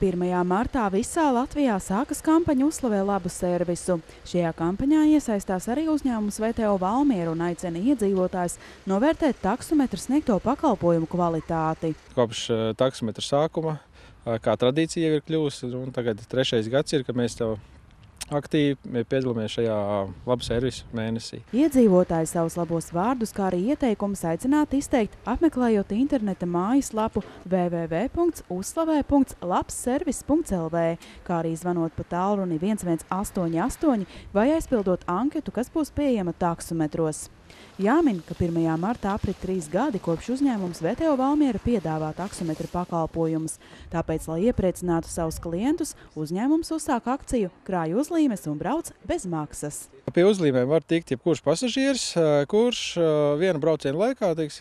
1. martā visā Latvijā sākas kampaņa Uzslavē labu servisu. Šajā kampaņā iesaistās arī uzņēmums VTO Valmiera un aicina iedzīvotājus novērtēt taksometru sniegto pakalpojumu kvalitāti. Kopš taksometra sākuma, kā tradīcija jau ir kļuvusi, un tagad 3. gads ir, ka mēs tev aktīvi piedalāmies šajā labu servisu mēnesī. Iedzīvotāji savus labos vārdus, kā arī ieteikumus aicināti izteikt, apmeklējot interneta mājaslapu www.uzslavē.labsservis.lv, kā arī zvanot pa tālruni 1188 vai aizpildot anketu, kas būs pieejama taksometros. Jāmin, ka 1. martā aprit 3 gadi, kopš uzņēmums VTO Valmiera piedāvā taksometra pakalpojumus. Tāpēc, lai iepriecinātu savus klientus, uzņēmums uzsāk akciju Krāj uzlīmes un brauc bez maksas. Pie uzlīmēm var tikt jebkurš pasažieris, kurš viena brauciena laikā, veic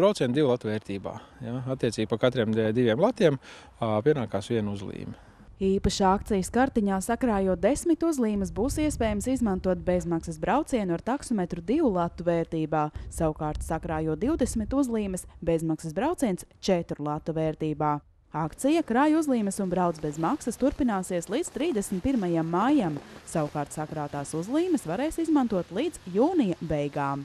braucienu 2 latu vērtībā. Ja, attiecīgi pa katriem 2 latiem pienākās viena uzlīme. Īpašā akcijas kartiņā sakrājot 10 uzlīmes būs iespējams izmantot bezmaksas braucienu ar taksometru 2 latu vērtībā. Savukārt sakrājot 20 uzlīmes, bezmaksas brauciens 4 latu vērtībā. Akcija Krāj uzlīmes un brauc bez maksas turpināsies līdz 31. maijam. Savukārt sakrātās uzlīmes varēs izmantot līdz jūnija beigām.